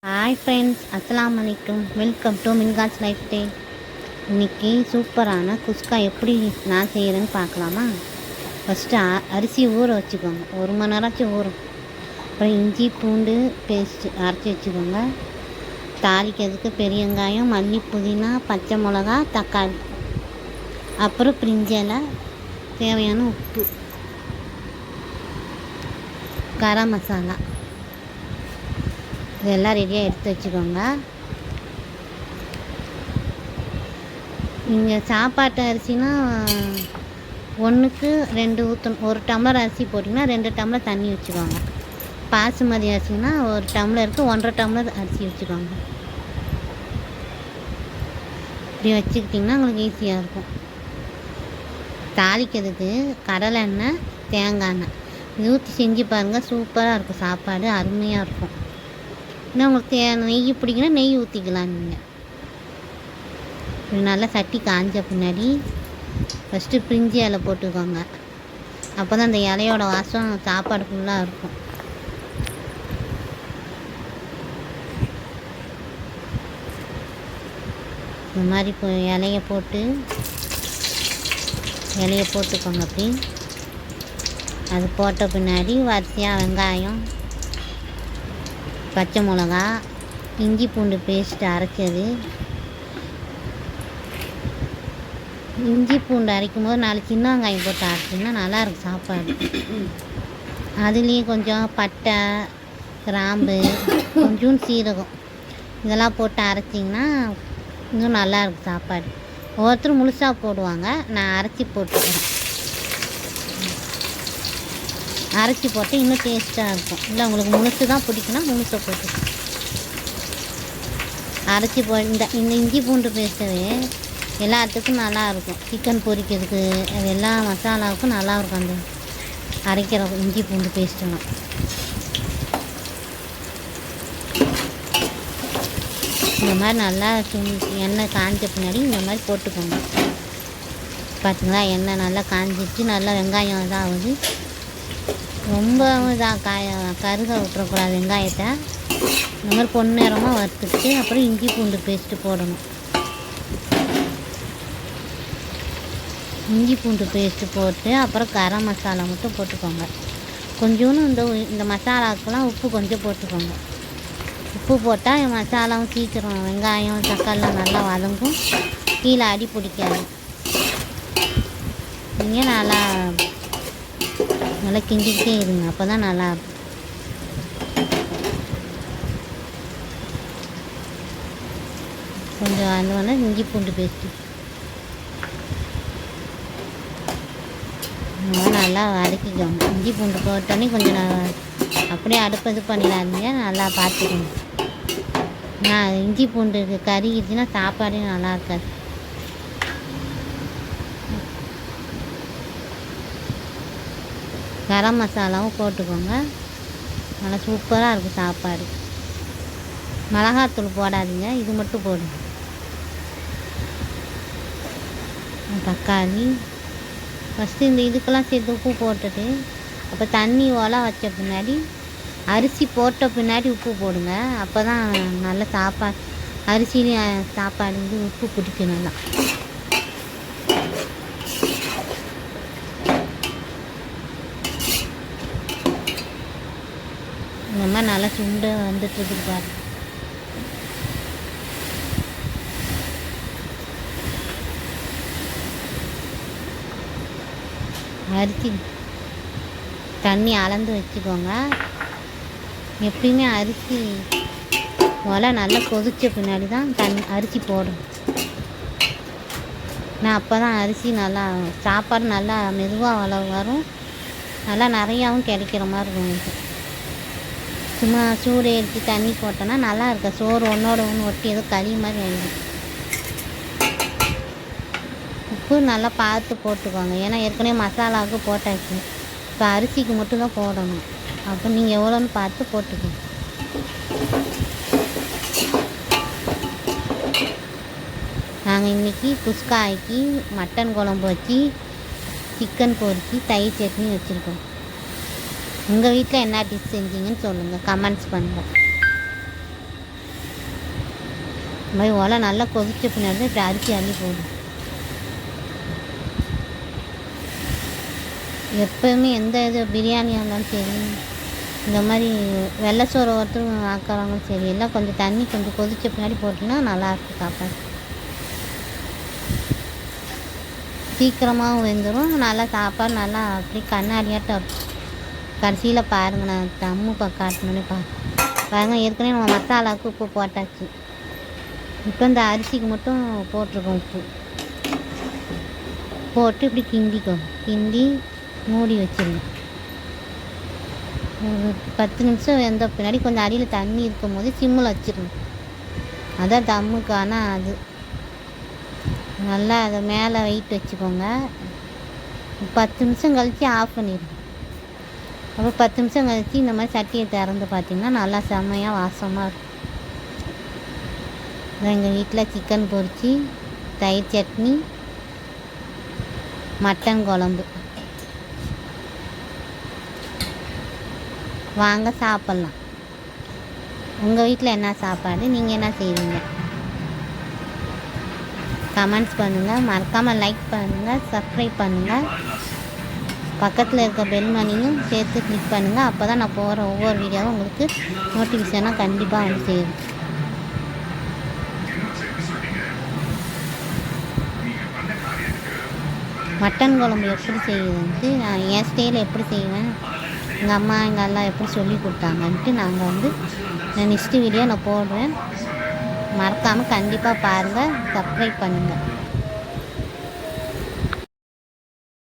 Hi friends, அஸ்ஸலாமு அலைக்கும். Welcome to Minkas life style. இன்றைக்கி சூப்பரான குஸ்கா எப்படி நான் செய்கிறேன்னு பார்க்கலாமா? ஃபஸ்ட்டு அரிசி ஊற வச்சுக்கோங்க, 1 மணி நேரமாச்சும் ஊறும். அப்புறம் இஞ்சி பூண்டு பேஸ்ட்டு அரைச்சி வச்சுக்கோங்க. தாளிக்கிறதுக்கு பெரிய வெங்காயம், மல்லி, புதினா, பச்சை மிளகா, தக்காளி, அப்புறம் பிரிஞ்சி இலை, தேவையான உப்பு, கரம் மசாலா, இதெல்லாம் ரெடியாக எடுத்து வச்சுக்கோங்க. நீங்கள் சாப்பாட்டு அரிசினா 1க்கு 2 ஊற்றணும். 1 டம்ளர் அரிசி போட்டிங்கன்னா 2 டம்ளர் தண்ணி வச்சுக்கோங்க. பாசுமதி அரிசினா 1 டம்ளருக்கு 1.5 டம்ளர் அரிசி வச்சுக்கோங்க. இப்படி வச்சுக்கிட்டிங்கன்னா உங்களுக்கு ஈஸியாக இருக்கும். தாளிக்கிறதுக்கு கடலை எண்ணெய், தேங்காய் எண்ணெய் இது ஊற்றி செஞ்சு பாருங்கள், சூப்பராக இருக்கும். சாப்பாடு அருமையாக இருக்கும். இன்னும் உங்களுக்கு நெய் பிடிக்குன்னா நெய் ஊற்றிக்கலாம். நீங்கள் நல்லா சட்டி காஞ்ச பின்னாடி ஃபஸ்ட்டு பிரிஞ்சி இலை போட்டுக்கோங்க. அப்போ தான் அந்த இலையோட வாசம் சாப்பாடு ஃபுல்லாக இருக்கும். இந்த மாதிரி இலையை போட்டுக்கோங்க. அப்படி அது போட்ட பின்னாடி வரிசையாக வெங்காயம், பச்சை மிளகா, இஞ்சி பூண்டு பேஸ்ட்டு அரைச்சது. இஞ்சி பூண்டு அரைக்கும் போது 4 சின்ன வெங்காயம் போட்டு அரைச்சிங்கன்னா நல்லாயிருக்கும் சாப்பாடு. அதுலேயே கொஞ்சம் பட்டை, கிராம்பு, கொஞ்சம் சீரகம் இதெல்லாம் போட்டு அரைச்சிங்கன்னா இன்னும் நல்லாயிருக்கும் சாப்பாடு. ஒவ்வொருத்தரும் முழுசாக போடுவாங்க, நான் அரைச்சி போட்டுக்கிறேன். அரைச்சி போட்டு இன்னும் டேஸ்ட்டாக இருக்கும். இல்லை உங்களுக்கு முழுசு தான் பிடிக்குன்னா முழுசை போட்டு அரைச்சி இந்த இஞ்சி பூண்டு பேஸ்ட்டவே எல்லாத்துக்கும் நல்லாயிருக்கும். சிக்கன் பொரிக்கிறதுக்கு அது எல்லா மசாலாவுக்கும் நல்லாயிருக்கும். அந்த அரைக்கிற இஞ்சி பூண்டு பேஸ்ட்டுலாம் இந்த மாதிரி நல்லா எண்ணெய் காஞ்ச பின்னாடி இந்த மாதிரி போட்டுக்கோங்க. பார்த்திங்களா, எண்ணெய் நல்லா காஞ்சிச்சு. நல்லா வெங்காயம் இதாகுது. ரொம்ப கருக விட்டுறக்கூடாது வெங்காயத்தை. இந்த மாதிரி பொன்னிறமாக வறுத்துட்டு அப்புறம் இஞ்சி பூண்டு பேஸ்ட்டு போடணும். இஞ்சி பூண்டு பேஸ்ட்டு போட்டு அப்புறம் கரம் மசாலா மட்டும் போட்டுக்கோங்க. கொஞ்சோன்னு இந்த மசாலாவுக்கெல்லாம் உப்பு கொஞ்சம் போட்டுக்கோங்க. உப்பு போட்டால் மசாலாவும் சீக்கிரம் வெங்காயம் தக்காளிலாம் நல்லா வதங்கும், கீழே அடி பிடிக்காது. நீங்கள் நல்லா கிண்டிக்கிட்டே இருங்க, அப்போ தான் நல்லாயிருக்கும். கொஞ்சம் அது வந்து இஞ்சி பூண்டு பேஸ்ட்டு நல்லா வதக்கிக்கோங்க. இஞ்சி பூண்டு போட்டோன்னே கொஞ்சம் அப்படியே அடுப்பு இது பண்ணிடாதீங்க, நல்லா பார்த்துக்கணும். நான் இஞ்சி பூண்டு கறிக்கிச்சுன்னா சாப்பாடே நல்லா இருக்காது. கரம் மசாலாவும் போட்டுக்கோங்க. நல்லா சூப்பராக இருக்கும் சாப்பாடு. மிளகாத்தூள் போடாதீங்க, இது மட்டும் போடுங்க. தக்காளி ஃபஸ்ட்டு இந்த இதுக்கெல்லாம் சேர்த்து உப்பு போட்டுட்டு அப்போ தண்ணி ஓலை வச்ச பின்னாடி அரிசி போட்ட பின்னாடி உப்பு போடுங்க. அப்போ தான் நல்ல அரிசிலையும் சாப்பாடு உப்பு பிடிக்கும் நல்லா. இந்த மாதிரி நல்லா சுண்டு வந்துட்டு பாரு. அரிசி தண்ணி அளந்து வச்சுக்கோங்க. எப்பயுமே அரிசி ஒலை நல்லா கொதித்த பின்னாடி தான் அரிசி போடும். நான் அப்போ தான் அரிசி நல்லா சாப்பாடு நல்லா மெதுவாக வரும், நல்லா நிறையாவும் கிடைக்கிற மாதிரி இருக்கும். சும்மா சூடு ஏற்றி தண்ணி போட்டோன்னா நல்லா இருக்க சோறு ஒன்றோட ஒன்று ஒட்டி ஏதோ களி மாதிரி ஆகிடும். உப்பு நல்லா பார்த்து போட்டுக்கோங்க, ஏன்னா ஏற்கனவே மசாலாவுக்கு போட்டாச்சு. இப்போ அரிசிக்கு மட்டும்தான் போடணும். அப்போ நீங்கள் எவ்வளோன்னு பார்த்து போட்டுக்கோங்க. நாங்கள் இன்றைக்கி குஸ்காய்க்கு மட்டன் குழம்பு வச்சு சிக்கன் பொரிச்சு தயிர் சட்னி வச்சுருக்கோம். உங்கள் வீட்டில் என்ன டிஷ் செஞ்சீங்கன்னு சொல்லுங்கள், கமெண்ட்ஸ் பண்ணுங்கள். மாதிரி ஒலை நல்லா கொதிச்ச பின்னாடி தான் இப்படி அரிசி அள்ளி போடும். எப்போயுமே எந்த இது பிரியாணியாக இருந்தாலும் சரி, இந்த மாதிரி வெள்ளை சோறு ஒருத்தரும் ஆக்கிறவங்களும் சரி, எல்லாம் கொஞ்சம் தண்ணி கொஞ்சம் கொதிச்ச பின்னாடி போட்டிங்கன்னா நல்லாயிருக்கும் சாப்பாடு. சீக்கிரமாகவும் வெந்துடும், நல்லா சாப்பாடு நல்லா அப்படி கண்ணாடியாட்டம். கடைசியில் பாருங்கள், நான் தம்மு காட்டணுன்னே பாருங்கள். ஏற்கனவே நம்ம மசாலாவுக்கு உப்பு போட்டாச்சு. இப்போ இந்த அரிசிக்கு மட்டும் போட்டிருக்கோம் உப்பு போட்டு இப்படி கிண்டி மூடி வச்சிருங்க. ஒரு 10 நிமிஷம் வெந்த பின்னாடி கொஞ்சம் அடியில் தண்ணி இருக்கும் போது சிம்மில் வச்சிருங்க. அதான் தம்முக்கான அது. நல்லா அதை மேலே வெயிட் வச்சுக்கோங்க. 10 நிமிஷம் கழித்து ஆஃப் பண்ணிடுங்க. அப்புறம் 10 நிமிஷம் கழித்து இந்த மாதிரி சட்டியை திறந்து பார்த்திங்கன்னா நல்லா செம்மையாக வாசமாக இருக்கும். எங்கள் வீட்டில் சிக்கன் பொரிச்சி, தயிர் சட்னி, மட்டன் குழம்பு. வாங்க சாப்பிட்லாம். உங்கள் வீட்டில் என்ன சாப்பாடு, நீங்கள் என்ன செய்வீங்க? கமெண்ட்ஸ் பண்ணுங்கள். மறக்காமல் லைக் பண்ணுங்கள், சப்ஸ்கிரைப் பண்ணுங்கள். பக்கத்தில் இருக்க பெல் மணியும் சேர்த்து கிளிக் பண்ணுங்கள். அப்போ தான் நான் போகிற ஒவ்வொரு வீடியோவும் உங்களுக்கு நோட்டிஃபிகேஷனாக கண்டிப்பாக வந்து சேரும். மட்டன் குழம்பு எப்படி செய்யுதுன்ட்டு நான் என் ஸ்டைலில் எப்படி செய்வேன், எங்கள் அம்மா எங்கள் எல்லாம் எப்படி சொல்லி கொடுத்தாங்கன்ட்டு நாங்கள் வந்து நெக்ஸ்ட்டு வீடியோ நான் போடுறேன். மறக்காமல் கண்டிப்பாக பாருங்கள், சப்ஸ்கிரைப் பண்ணுங்கள்.